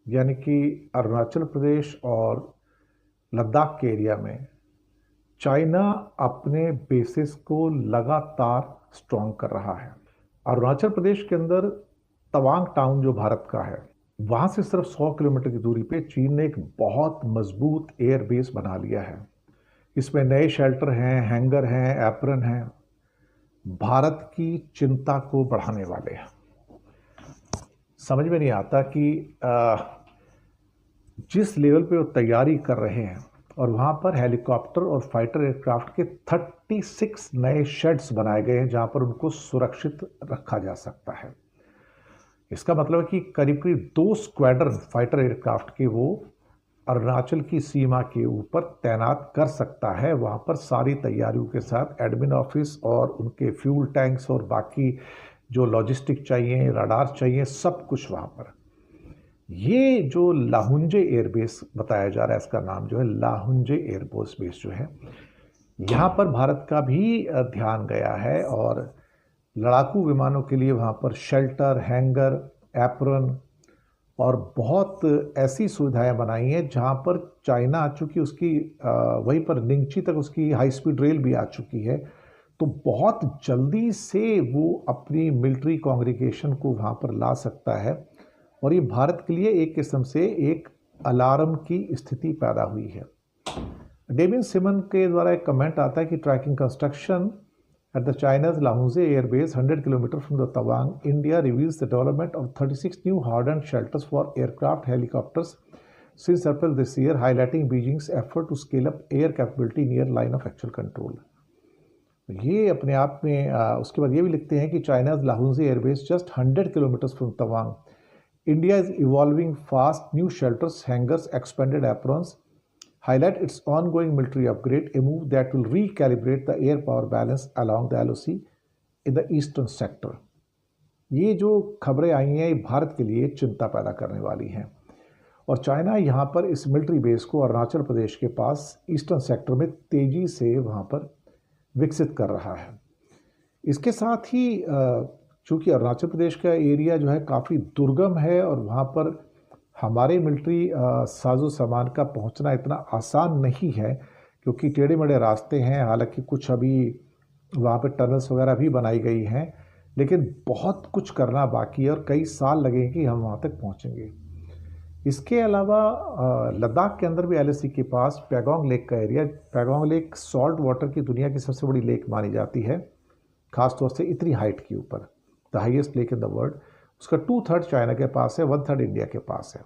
यानी कि अरुणाचल प्रदेश और लद्दाख के एरिया में चाइना अपने बेसिस को लगातार स्ट्रॉन्ग कर रहा है। अरुणाचल प्रदेश के अंदर तवांग टाउन जो भारत का है, वहां से सिर्फ 100 किलोमीटर की दूरी पे चीन ने एक बहुत मजबूत एयर बेस बना लिया है। इसमें नए शेल्टर हैं, हैंगर हैं, एप्रन हैं, भारत की चिंता को बढ़ाने वाले हैं। समझ में नहीं आता कि जिस लेवल पे वो तैयारी कर रहे हैं और वहाँ पर हेलीकॉप्टर और फाइटर एयरक्राफ्ट के 36 नए शेड्स बनाए गए हैं जहाँ पर उनको सुरक्षित रखा जा सकता है। इसका मतलब है कि करीब करीब 2 स्क्वाड्रन फाइटर एयरक्राफ्ट के वो अरुणाचल की सीमा के ऊपर तैनात कर सकता है। वहाँ पर सारी तैयारियों के साथ एडमिन ऑफिस और उनके फ्यूल टैंक्स और बाकी जो लॉजिस्टिक चाहिए, रडार चाहिए, सब कुछ वहाँ पर। ये जो लाहुंजे एयरबेस बताया जा रहा है, इसका नाम जो है लाहुंजे एयरबोस बेस जो है, यहाँ पर भारत का भी ध्यान गया है और लड़ाकू विमानों के लिए वहाँ पर शेल्टर, हैंगर, एप्रन और बहुत ऐसी सुविधाएं बनाई हैं जहाँ पर चाइना, चूँकि उसकी वहीं पर निंगची तक उसकी हाई स्पीड रेल भी आ चुकी है, तो बहुत जल्दी से वो अपनी मिलिट्री कांग्रीगेशन को वहाँ पर ला सकता है। और ये भारत के लिए एक किस्म से एक अलार्म की स्थिति पैदा हुई है। डेविन सिमन के द्वारा एक कमेंट आता है कि tracking construction at the China's Lahunze Air Base 100 km from the Tawang, India reveals the development of 36 new hardened shelters for aircraft helicopters since April this year, highlighting Beijing's effort to scale up air capability near line of actual control. ये अपने आप में उसके बाद ये भी लिखते हैं कि चाइना's Lahunze Air Base just 100 kilometers from Tawang. India is evolving fast, new shelters, hangars, expanded aprons, highlight its ongoing military upgrade, a move that will recalibrate the air power balance along the LOC in the eastern sector. ये जो खबरें आई हैं, ये भारत के लिए चिंता पैदा करने वाली हैं और चाइना यहाँ पर इस मिलिट्री बेस को अरुणाचल प्रदेश के पास ईस्टर्न सेक्टर में तेजी से वहाँ पर विकसित कर रहा है। इसके साथ ही चूँकि अरुणाचल प्रदेश का एरिया जो है काफ़ी दुर्गम है और वहाँ पर हमारे मिलिट्री साजो सामान का पहुँचना इतना आसान नहीं है, क्योंकि टेढ़े मेढ़े रास्ते हैं। हालांकि कुछ अभी वहाँ पर टनल्स वगैरह भी बनाई गई हैं, लेकिन बहुत कुछ करना बाकी है और कई साल लगेंगे कि हम वहाँ तक पहुँचेंगे। इसके अलावा लद्दाख के अंदर भी LAC के पास पैगोंग लेक का area, Pangong lake salt water की दुनिया की सबसे बड़ी लेक मानी जाती है, खासतौर से इतनी हाइट के ऊपर, the highest lake in the world. उसका 2/3 चाइना के पास है, 1/3 इंडिया के पास है।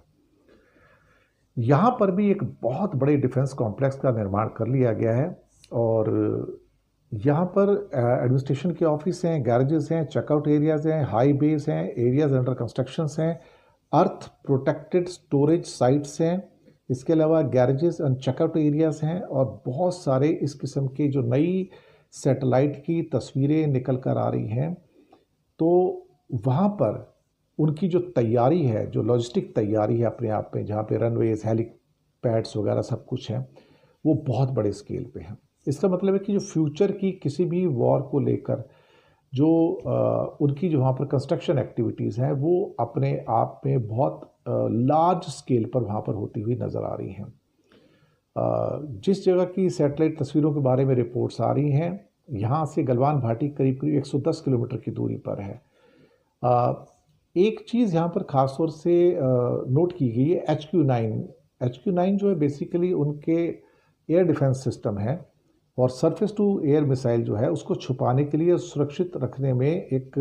यहाँ पर भी एक बहुत बड़े डिफेंस कॉम्प्लेक्स का निर्माण कर लिया गया है और यहाँ पर एडमिनिस्ट्रेशन के ऑफिस हैं, गैरेजेस हैं, चेकआउट एरियाज हैं, हाई बेस हैं, एरियाज अंडर कंस्ट्रक्शंस हैं, अर्थ प्रोटेक्टेड स्टोरेज साइट्स हैं। इसके अलावा गैरेजेस एंड चेकआउट एरियाज हैं और बहुत सारे इस किस्म के जो नई सैटेलाइट की तस्वीरें निकल कर आ रही हैं, तो वहाँ पर उनकी जो तैयारी है, जो लॉजिस्टिक तैयारी है अपने आप में, जहाँ पे रनवेज, हेलीपैड्स वगैरह सब कुछ है, वो बहुत बड़े स्केल पे है। इसका मतलब है कि जो फ्यूचर की किसी भी वॉर को लेकर जो उनकी जो वहाँ पर कंस्ट्रक्शन एक्टिविटीज़ हैं, वो अपने आप में बहुत लार्ज स्केल पर वहाँ पर होती हुई नज़र आ रही हैं। जिस जगह की सैटेलाइट तस्वीरों के बारे में रिपोर्ट्स आ रही हैं, यहाँ से गलवान घाटी करीब करीब 110 किलोमीटर की दूरी पर है। एक चीज़ यहाँ पर ख़ास तौर से नोट की गई है, HQ9 जो है बेसिकली उनके एयर डिफेंस सिस्टम है और सरफेस टू एयर मिसाइल जो है उसको छुपाने के लिए, सुरक्षित रखने में एक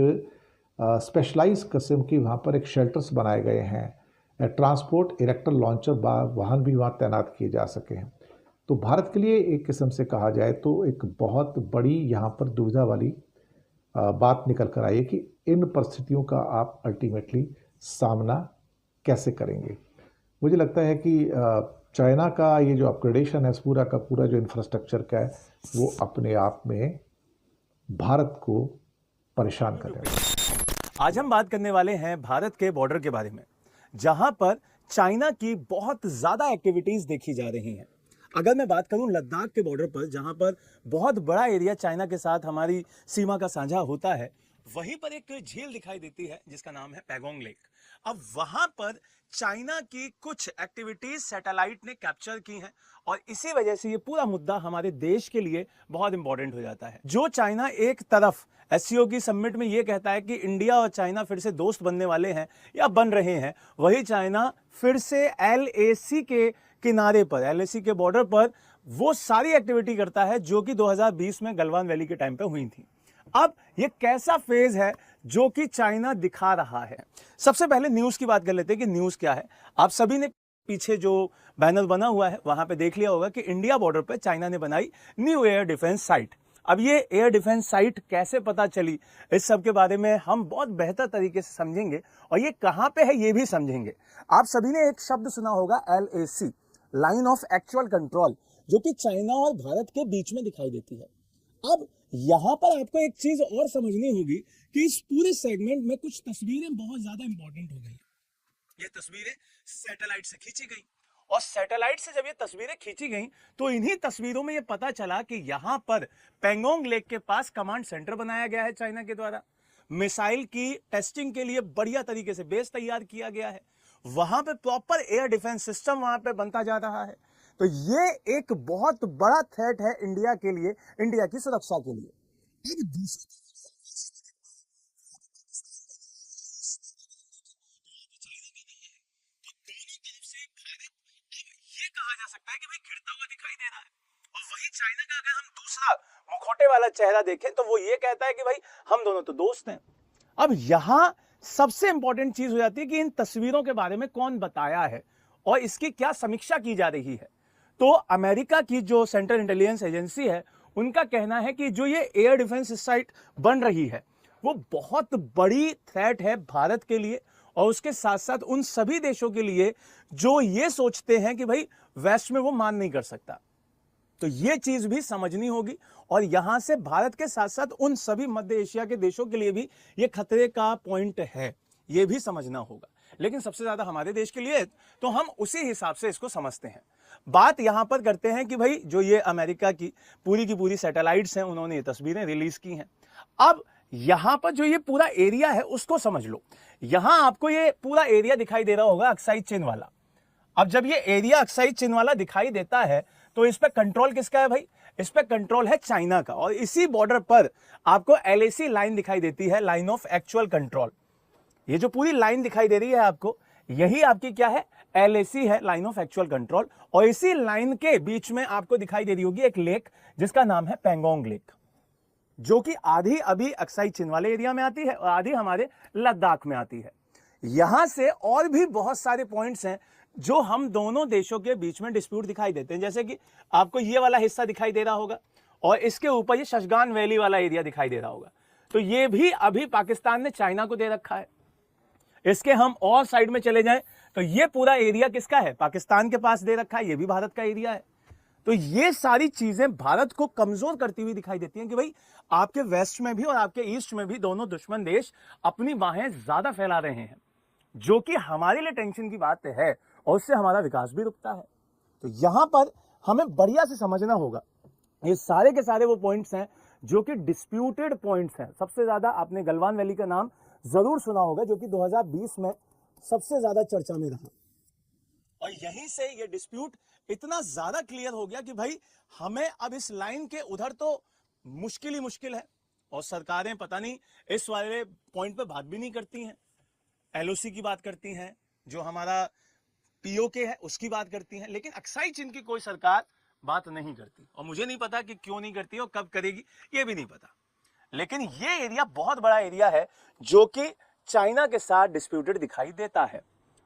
स्पेशलाइज किस्म की वहाँ पर एक शेल्टर्स बनाए गए हैं। ट्रांसपोर्ट इरेक्टर लॉन्चर वाहन भी वहाँ तैनात किए जा सके हैं। तो भारत के लिए एक किस्म से कहा जाए तो एक बहुत बड़ी यहाँ पर दुविधा वाली बात निकल कर आई है कि इन परिस्थितियों का आप अल्टीमेटली सामना कैसे करेंगे। मुझे लगता है कि चाइना का ये जो अपग्रेडेशन है, पूरा का पूरा जो इंफ्रास्ट्रक्चर का है, वो अपने आप में भारत को परेशान कर रहा है। आज हम बात करने वाले हैं भारत के बॉर्डर के बारे में, जहां पर चाइना की बहुत ज्यादा एक्टिविटीज देखी जा रही हैं। अगर मैं बात करूं लद्दाख के बॉर्डर पर, जहां पर बहुत बड़ा एरिया चाइना के साथ हमारी सीमा का साझा होता है, वहीं पर एक झील दिखाई देती है जिसका नाम है पैगोंग लेक। अब वहां पर चाइना की कुछ एक्टिविटीज सैटेलाइट ने कैप्चर की हैं और इसी वजह से ये पूरा मुद्दा हमारे देश के लिए बहुत इंपॉर्टेंट हो जाता है। जो चाइना एक तरफ एससीओ की समिट में ये कहता है कि इंडिया और चाइना फिर से दोस्त बनने वाले हैं या बन रहे हैं, वही चाइना फिर से एलएसी के किनारे पर, एलएसी के बॉर्डर पर वो सारी एक्टिविटी करता है जो कि 2020 में गलवान वैली के टाइम पे हुई थी। अब ये कैसा फेज है जो कि चाइना दिखा रहा है? सबसे पहले न्यूज की बात कर लेते हैं कि न्यूज क्या है। आप सभी ने पीछे जो बैनर बना हुआ है वहां पे देख लिया होगा कि इंडिया बॉर्डर पे चाइना ने बनाई न्यू एयर डिफेंस साइट। अब ये एयर डिफेंस साइट कैसे पता चली, इस सब के बारे में हम बहुत बेहतर तरीके से समझेंगे और ये कहां पे है ये भी समझेंगे। आप सभी ने एक शब्द सुना होगा LAC, line of actual control, जो कि चाइना और भारत के बीच में दिखाई देती है। अब यहां पर आपको एक चीज और समझनी होगी कि इस पूरे सेगमेंट में कुछ तस्वीरें बहुत ज्यादा इंपॉर्टेंट हो गई। ये तस्वीरें सैटेलाइट से खींची गई और सैटेलाइट से जब ये तस्वीरें खींची गई तो इन्हीं तस्वीरों में ये पता चला कि यहां पर पेंगोंग लेक के पास कमांड सेंटर बनाया गया है चाइना के द्वारा। मिसाइल की टेस्टिंग के लिए बढ़िया तरीके से बेस तैयार किया गया है। वहां पे प्रॉपर एयर डिफेंस सिस्टम वहां पे बनता जा रहा है। तो ये एक बहुत बड़ा थ्रेट है इंडिया के लिए, इंडिया की सुरक्षा के लिए। ये कहा जा सकता है कि भाई गिरता हुआ दिखाई दे रहा है। और वही चाइना का अगर हम दूसरा मुखौटे वाला चेहरा देखें तो वो ये कहता है कि भाई हम दोनों तो दोस्त हैं। अब यहां सबसे इंपॉर्टेंट चीज हो जाती है कि इन तस्वीरों के बारे में कौन बताया है और इसकी क्या समीक्षा की जा रही है। तो अमेरिका की जो सेंट्रल इंटेलिजेंस एजेंसी है उनका कहना है कि जो ये एयर डिफेंस साइट बन रही है वो बहुत बड़ी थ्रेट है भारत के लिए और उसके साथ साथ उन सभी देशों के लिए जो ये सोचते हैं कि भाई वेस्ट में वो मान नहीं कर सकता। तो ये चीज भी समझनी होगी और यहां से भारत के साथ साथ उन सभी मध्य एशिया के देशों के लिए भी ये खतरे का पॉइंट है, ये भी समझना होगा। लेकिन सबसे ज्यादा हमारे देश के लिए तो हम उसी हिसाब से इसको समझते हैं। बात यहां पर करते हैं कि भाई जो ये अमेरिका की पूरी सैटेलाइट्स हैं उन्होंने ये तस्वीरें रिलीज की हैं। अब यहां पर जो ये पूरा एरिया है उसको समझ लो। यहां आपको ये पूरा एरिया दिखाई दे रहा होगा अक्साई चिन्ह वाला। अब जब ये एरिया अक्साई चिन्ह वाला दिखाई देता है तो इस पर कंट्रोल किसका है भाई? इस पर कंट्रोल है चाइना का। और इसी बॉर्डर पर आपको LAC लाइन दिखाई देती है, लाइन ऑफ एक्चुअल कंट्रोल। ये जो पूरी लाइन दिखाई दे रही है आपको, यही आपकी क्या है? LAC है, लाइन ऑफ एक्चुअल कंट्रोल। और इसी लाइन के बीच में आपको दिखाई दे रही होगी एक लेक जिसका नाम है पेंगोंग लेक, जो कि आधी अभी अक्साई चिन्ह वाले एरिया में आती है और आधी हमारे लद्दाख में आती है। यहां से और भी बहुत सारे पॉइंट्स हैं जो हम दोनों देशों के बीच में डिस्प्यूट दिखाई देते हैं। जैसे कि आपको ये वाला हिस्सा दिखाई दे रहा होगा और इसके ऊपर ये शशगान वैली वाला एरिया दिखाई दे रहा होगा। तो ये भी अभी पाकिस्तान ने चाइना को दे रखा है। इसके हम और साइड में चले जाएं तो ये पूरा एरिया किसका है? पाकिस्तान के पास दे रखा है, ये भी भारत का एरिया है। तो ये सारी चीजें भारत को कमजोर करती हुई दिखाई देती हैं कि भाई आपके वेस्ट में भी और आपके ईस्ट में भी दोनों दुश्मन देश अपनी बाहें ज्यादा फैला रहे हैं, जो कि हमारे लिए टेंशन की बात है और उससे हमारा विकास भी रुकता है। तो यहां पर हमें बढ़िया से समझना होगा। ये सारे के सारे वो पॉइंट्स हैं जो कि डिस्प्यूटेड पॉइंट्स हैं। सबसे ज्यादा आपने गलवान वैली का नाम जरूर सुना होगा, जो कि 2020 में सबसे ज्यादा चर्चा में रहा। और यहीं से ये डिस्प्यूट इतना ज्यादा क्लियर हो गया कि भाई हमें अब इस लाइन के उधर तो मुश्किल ही मुश्किल है और सरकारें पता नहीं इस वाले पॉइंट पे बात भी नहीं करती हैं। LOC की बात करती हैं, जो हमारा POK है उसकी बात करती हैं, लेकिन अक्साई चिन्ह की कोई सरकार बात नहीं करती। और मुझे नहीं पता कि क्यों नहीं करती और कब करेगी, ये भी नहीं पता। लेकिन ये एरिया बहुत बड़ा एरिया है जो कि चाइना के साथ डिस्प्यूटेड दिखाई देता है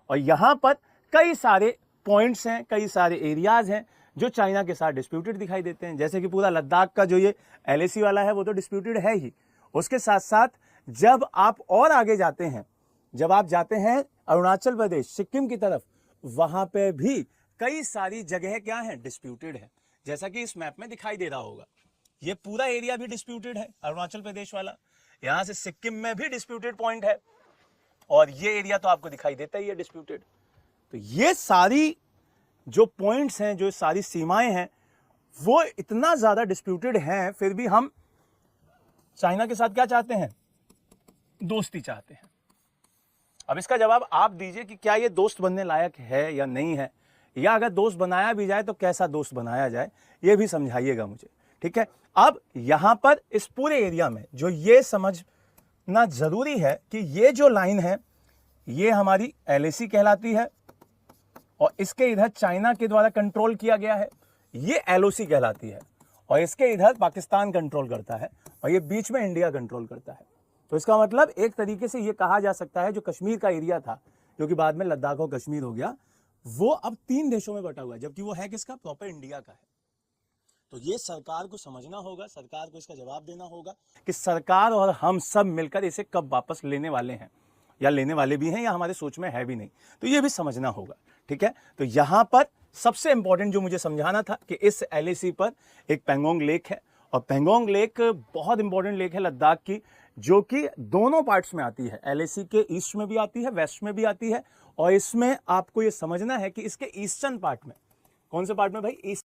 और यहां पर कई सारे पॉइंट्स हैं, कई सारे एरियाज हैं जो चाइना के साथ डिस्प्यूटेड दिखाई देते हैं। जैसे कि पूरा लद्दाख का जो ये LAC वाला है वो तो डिस्प्यूटेड है ही। उसके साथ साथ जब आप और आगे जाते हैं, जब आप जाते हैं अरुणाचल प्रदेश, सिक्किम की तरफ, वहां पे भी कई सारी जगह क्या है? डिस्प्यूटेड है। जैसा कि इस मैप में दिखाई दे रहा होगा, ये पूरा एरिया भी डिस्प्यूटेड है अरुणाचल प्रदेश वाला। यहां से सिक्किम में भी डिस्प्यूटेड पॉइंट है और ये एरिया तो आपको दिखाई देता ही है डिस्प्यूटेड। तो ये सारी जो पॉइंट्स हैं, जो सारी सीमाएं हैं, वो इतना ज्यादा डिस्प्यूटेड हैं, फिर भी हम चाइना के साथ क्या चाहते हैं? दोस्ती चाहते हैं। अब इसका जवाब आप दीजिए कि क्या ये दोस्त बनने लायक है या नहीं है, या अगर दोस्त बनाया भी जाए तो कैसा दोस्त बनाया जाए, ये भी समझाइएगा मुझे, ठीक है। अब यहां पर इस पूरे एरिया में जो ये समझना जरूरी है कि ये जो लाइन है ये हमारी LAC कहलाती है, और इसके इधर चाइना के द्वारा कंट्रोल किया गया है, ये LOC कहलाती है, और इसके इधर पाकिस्तान कंट्रोल करता है, और ये बीच में इंडिया कंट्रोल करता है। तो इसका मतलब एक तरीके से ये कहा जा सकता है जो कश्मीर का एरिया था, जो कि बाद में लद्दाख और कश्मीर हो गया, वो अब 3 देशों में बटा हुआ है, जबकि वो है किसका, प्रॉपर इंडिया का है। तो ये सरकार को समझना होगा, सरकार को इसका जवाब देना होगा कि सरकार और हम सब मिलकर इसे कब वापस लेने वाले हैं, या लेने वाले भी हैं या हमारे सोच में है भी नहीं, तो ये भी समझना होगा, ठीक है। तो यहां पर सबसे इंपॉर्टेंट जो मुझे समझाना था कि इस LAC पर एक पेंगोंग लेक है, और पेंगोंग लेक बहुत इंपॉर्टेंट लेक है लद्दाख की, जो कि दोनों पार्ट्स में आती है, LAC के ईस्ट में भी आती है, वेस्ट में भी आती है, और इसमें आपको ये समझना है कि इसके ईस्टर्न पार्ट में, कौन से पार्ट में भाई, ईस्ट